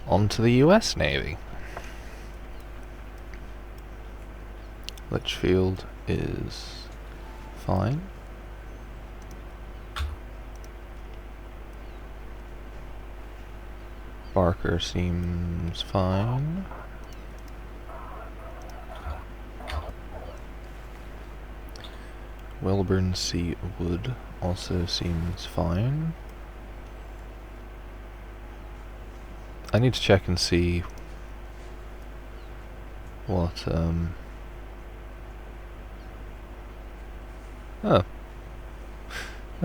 onto the US Navy. Litchfield is fine. Barker seems fine. Welburn C. Wood also seems fine. I need to check and see what, oh. I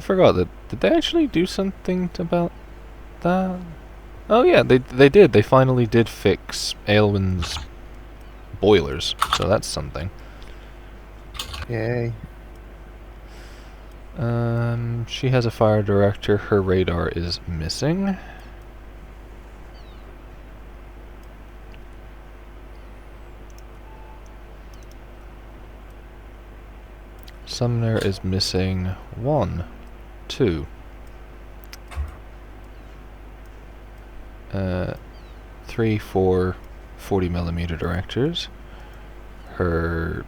forgot that. Did they actually do something about that? Oh yeah, they did. They finally did fix Aylwin's boilers, so that's something. Yay. She has a fire director. Her radar is missing. Sumner is missing 1, 2. 3, 4 40mm directors. Her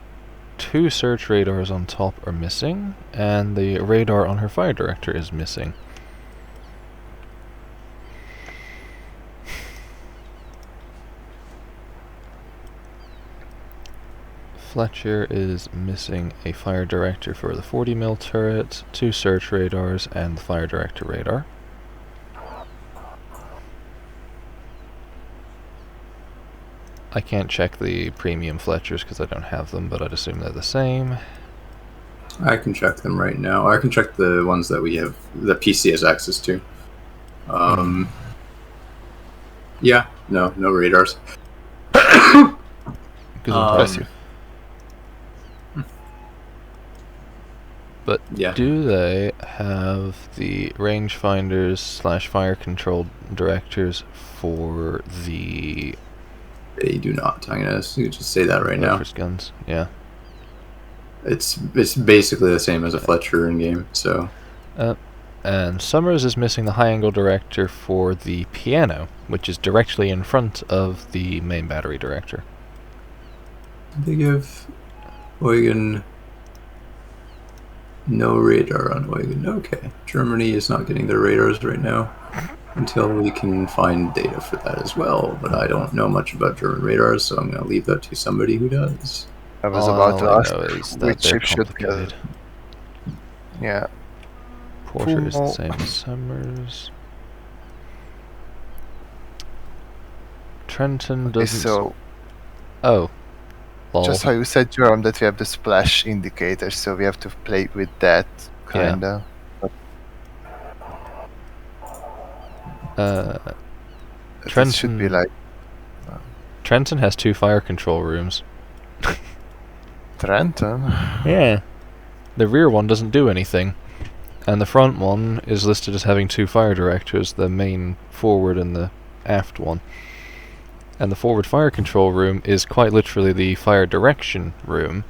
2 search radars on top are missing, and the radar on her fire director is missing. Fletcher is missing a fire director for the 40mm turret, 2 search radars, and the fire director radar. I can't check the premium Fletchers because I don't have them, but I'd assume they're the same. I can check them right now. I can check the ones that we have, the PC has access to. Yeah, no radars. Impressive. But yeah. Do they have the rangefinders / fire control directors for the... They do not. I'm gonna just say that right now. Guns, yeah. It's basically the same as a Fletcher in game, so. And Summers is missing the high angle director for the piano, which is directly in front of the main battery director. They give Eugen no radar on Eugen. Okay. Germany is not getting their radars right now until we can find data for that as well, but I don't know much about German radars, so I'm going to leave that to somebody who does. I was about to ask which ship should go. Yeah. Porter is the same as Summers. Trenton doesn't... So, oh. Lol. Just how you said, Jerome, that we have the splash indicator, so we have to play with that, kinda. Yeah. Trenton should be like... Trenton has 2 fire control rooms. Trenton? Yeah. The rear one doesn't do anything. And the front one is listed as having 2 fire directors, the main forward and the aft one. And the forward fire control room is quite literally the fire direction room,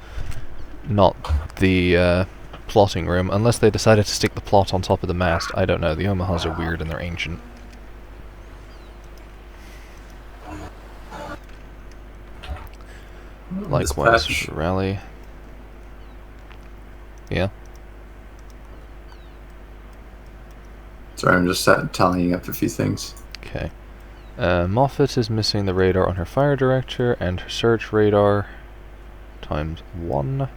not the plotting room, unless they decided to stick the plot on top of the mast. I don't know, the Omahas are weird and they're ancient. Likewise, Raleigh. Yeah. Sorry, I'm just tallying up a few things. Okay. Moffat is missing the radar on her fire director, and her search radar times 1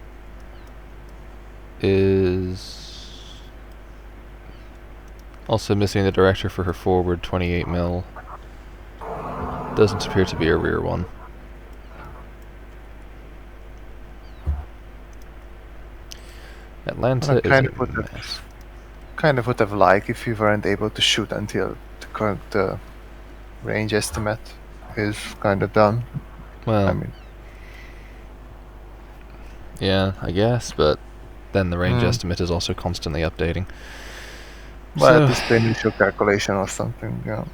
is also missing the director for her forward 28mm. Doesn't appear to be a rear one. Atlanta is a mess. Kind of would have liked if we weren't able to shoot until the range estimate is kind of done. Well, I mean, yeah, I guess, but then the range estimate is also constantly updating. Well, at least the initial calculation or something, yeah.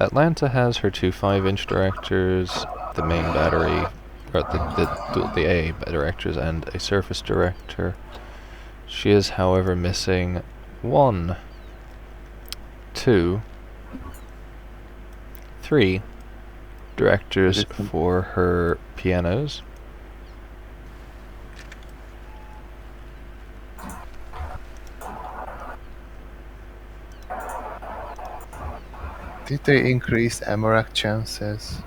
Atlanta has her 2 5-inch directors, the main battery, or the A directors, and a surface director. She is, however, missing 1, 2, 3 directors Different. for her pianos. Did they increase Amorak chances?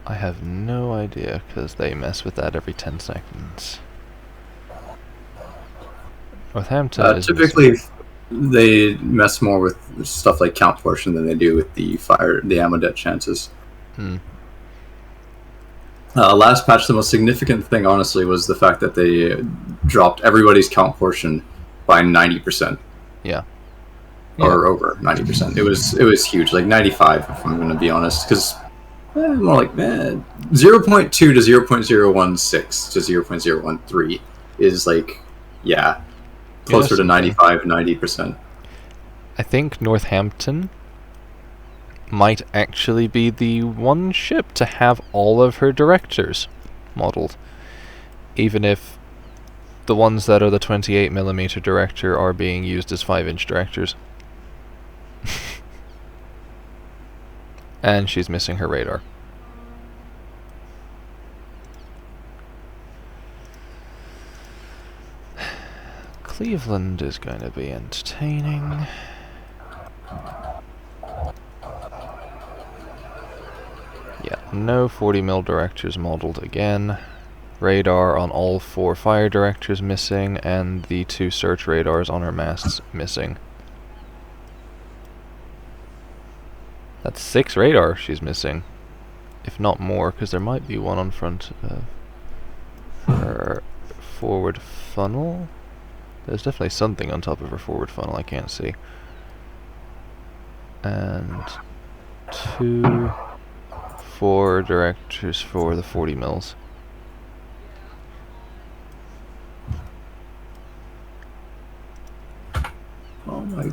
I have no idea, because they mess with that every 10 seconds. Northampton is Typically, they mess more with stuff like count portion than they do with the ammo debt chances. Hmm. Last patch, the most significant thing, honestly, was the fact that they dropped everybody's count portion by 90%. Yeah. Or over 90%. It was huge, like 95, if I'm going to be honest, because more like 0.2 to 0.016 to 0.013 is like, yeah, closer to 95, 90%. I think Northampton might actually be the one ship to have all of her directors modelled, even if the ones that are the 28mm director are being used as 5-inch directors. And she's missing her radar. Cleveland is going to be entertaining. Yeah, no 40mm directors modelled again. Radar on all 4 fire directors missing, and the 2 search radars on her masts missing. That's 6 radar she's missing, if not more, because there might be one on front of her forward funnel. There's definitely something on top of her forward funnel I can't see. And 2 4 directors for the 40 mils. Oh my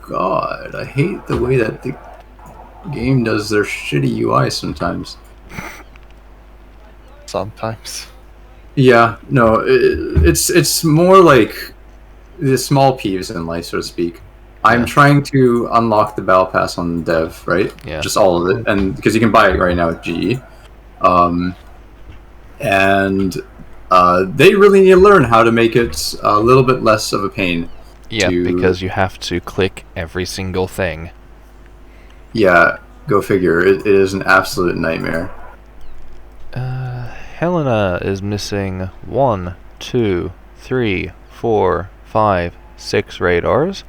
god, I hate the way that the game does their shitty UI sometimes. Sometimes. Yeah, no, it's more like the small peeves in life, so to speak. I'm trying to unlock the battle pass on Dev, right? Yeah. Just all of it, and because you can buy it right now with GE. They really need to learn how to make it a little bit less of a pain. Yeah, because you have to click every single thing. Yeah, go figure. It is an absolute nightmare. Helena is missing 1, 2, 3, 4, 5, 6 radars.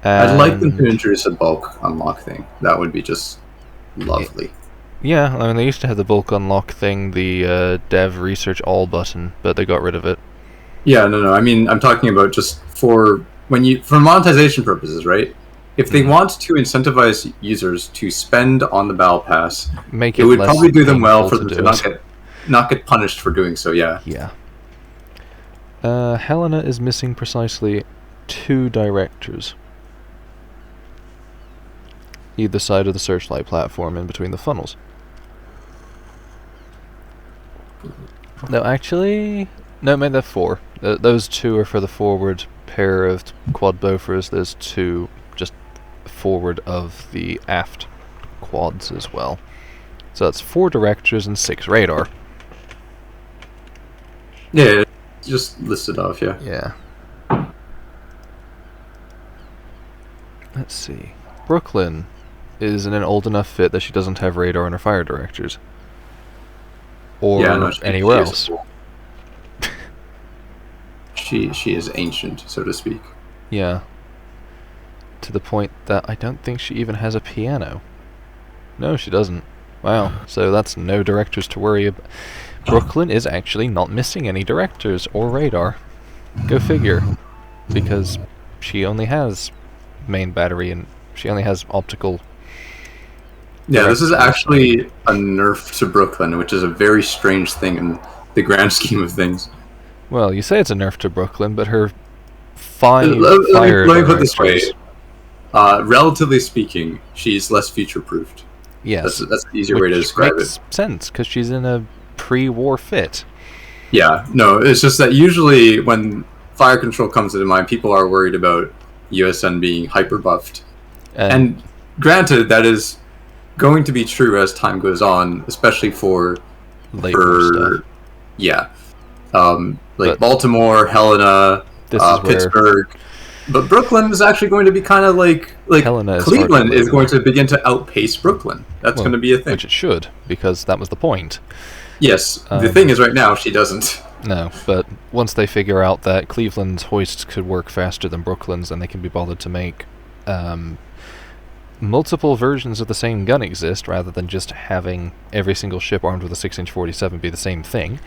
I'd like them to introduce a bulk unlock thing. That would be just lovely. Yeah, I mean, they used to have the bulk unlock thing, the dev research all button, but they got rid of it. Yeah, no. I mean, I'm talking about just for monetization purposes, right? If they want to incentivize users to spend on the battle pass, it would probably do them well for them to not get punished for doing so. Yeah. Yeah. Helena is missing precisely 2 directors. Either side of the searchlight platform in between the funnels. No, actually... No, maybe they're 4. Those 2 are for the forward pair of quad Bofors. There's 2 just forward of the aft quads as well. So that's 4 directors and 6 radar. Yeah, just listed off, yeah. Yeah. Let's see. Brooklyn is in an old enough fit that she doesn't have radar in her fire directors. Or anywhere else. She is ancient, so to speak. Yeah. To the point that I don't think she even has a piano. No, she doesn't. Wow, so that's no directors to worry about. Brooklyn is actually not missing any directors or radar. Go figure. Because she only has main battery and she only has optical. Yeah, this is actually a nerf to Brooklyn, which is a very strange thing in the grand scheme of things. Well, you say it's a nerf to Brooklyn, but her 5 fire let me put it this way. Relatively speaking, she's less future-proofed. Yes. That's an easier way to describe it. Which makes sense, because she's in a pre-war fit. Yeah, no, it's just that usually when fire control comes into mind, people are worried about USN being hyper-buffed. And granted, that is going to be true as time goes on, especially for Later stuff. yeah, But Baltimore, Helena, this is where Pittsburgh. But Brooklyn is actually going to be kind of like Helena is Cleveland hardly is going later. to begin to outpace Brooklyn. That's Well, going to be a thing. which it should, because that was the point. Yes, the thing is right now she doesn't. No, but once they figure out that Cleveland's hoists could work faster than Brooklyn's and they can be bothered to make multiple versions of the same gun exist rather than just having every single ship armed with a 6-inch 47 be the same thing.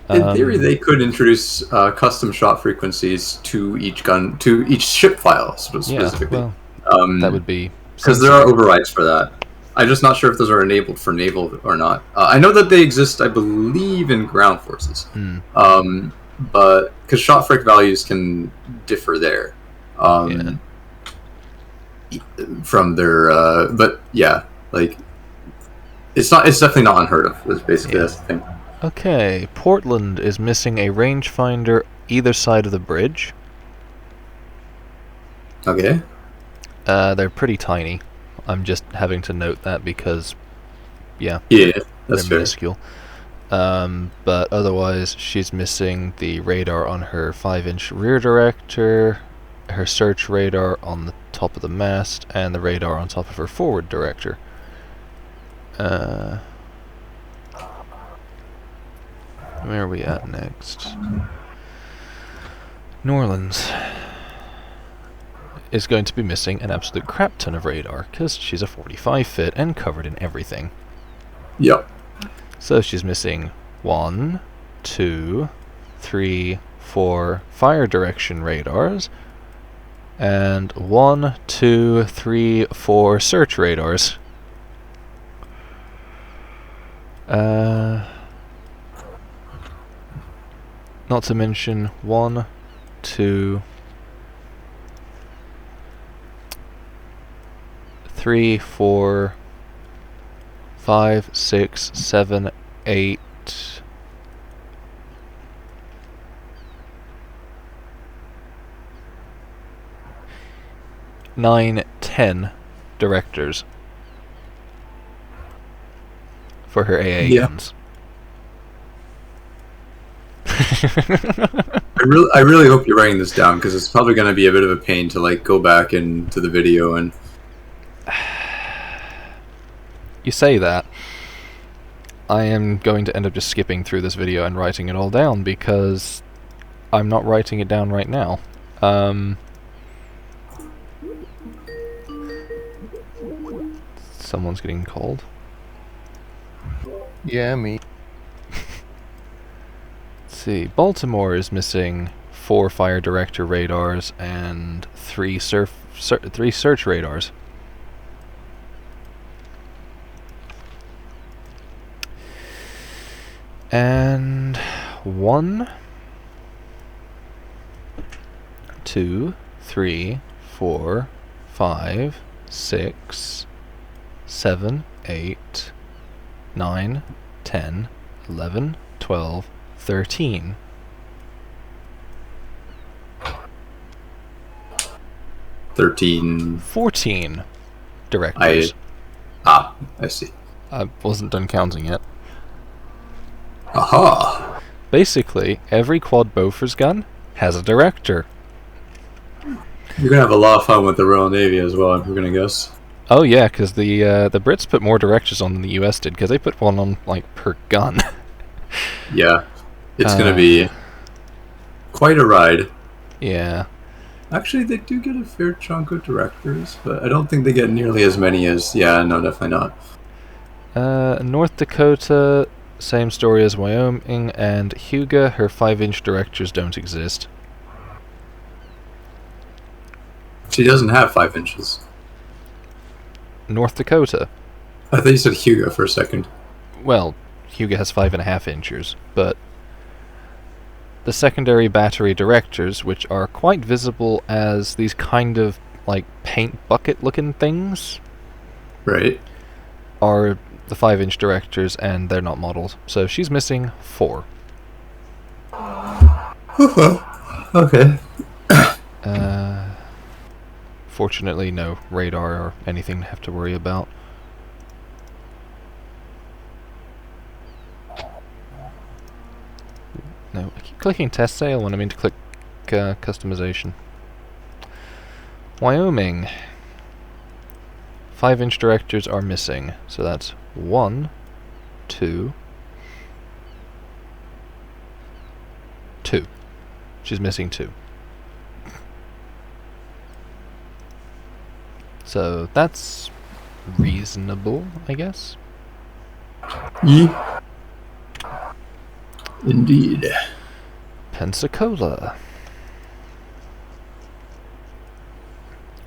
In theory, they could introduce custom shot frequencies to each gun, to each ship file specifically. Yeah, well, that would be because there are overrides for that. I'm just not sure if those are enabled for naval or not. I know that they exist, I believe, in ground forces. But because shot fric values can differ there. From their, but yeah, like it's definitely not unheard of. That's basically that's the thing. Okay, Portland is missing a rangefinder either side of the bridge. Okay. They're pretty tiny. I'm just having to note that because, yeah, that's they're fair. minuscule. But otherwise, she's missing the radar on her 5-inch rear director, her search radar on the top of the mast, and the radar on top of her forward director. Where are we at next? New Orleans is going to be missing an absolute crap ton of radar because she's a 45 fit and covered in everything. Yep. So she's missing 1, 2, 3, 4 fire direction radars and 1, 2, 3, 4 search radars. Not to mention 1, 2, 3, 4, 5, 6, 7, 8. Nine, 10 directors for her AA guns. I really hope you're writing this down because it's probably going to be a bit of a pain to like go back into the video and. You say that. I am going to end up just skipping through this video and writing it all down because I'm not writing it down right now. Someone's getting called. Yeah, me. Let's see. Baltimore is missing 4 fire director radars and 3 search radars. And 1, 2, 3, 4, 5, 6, 7, 8, 9, 10, 11, 12, 13. $13. 14 directors. I see. I wasn't done counting yet. Aha! Basically, every quad Bofors gun has a director. You're gonna have a lot of fun with the Royal Navy as well, I'm gonna guess. Oh yeah, because the Brits put more directors on than the US did, because they put one on, like, per gun. Yeah. It's gonna be quite a ride. Yeah. Actually, they do get a fair chunk of directors, but I don't think they get nearly as many as... Yeah, no, definitely not. North Dakota, same story as Wyoming, and Huga, her 5-inch directors don't exist. She doesn't have 5 inches. North Dakota. I thought you said Hugo for a second. Well, Huga has 5.5 inches, but the secondary battery directors, which are quite visible as these kind of, like, paint bucket looking things, Right. are the 5-inch directors, and they're not modeled. So she's missing 4. Okay. Fortunately, no radar or anything to have to worry about. clicking test sale when I mean to click customization. Wyoming. 5-inch directors are missing, so that's 1, 2, 2. She's missing 2. So that's reasonable, I guess. Yeah. Indeed. Pensacola.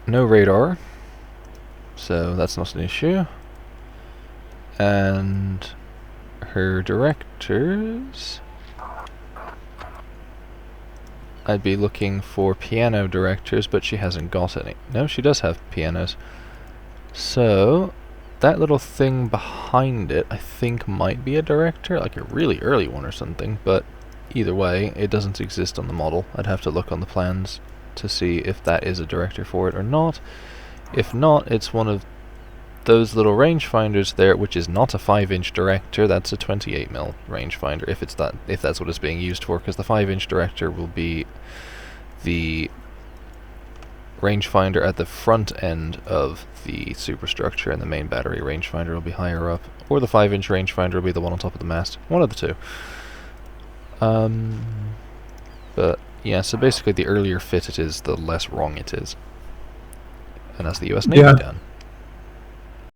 No radar, so that's not an issue. And her directors... I'd be looking for piano directors, but she hasn't got any. No, she does have pianos. So, that little thing behind it, I think might be a director, like a really early one or something, but either way, it doesn't exist on the model. I'd have to look on the plans to see if that is a director for it or not. If not, it's one of those little rangefinders there, which is not a 5-inch director, that's a 28mm rangefinder, if that's what it's being used for, because the 5-inch director will be the rangefinder at the front end of the superstructure, and the main battery rangefinder will be higher up, or the 5-inch rangefinder will be the one on top of the mast, one of the two. But yeah, so basically the earlier fit it is, the less wrong it is. And that's the US Navy done.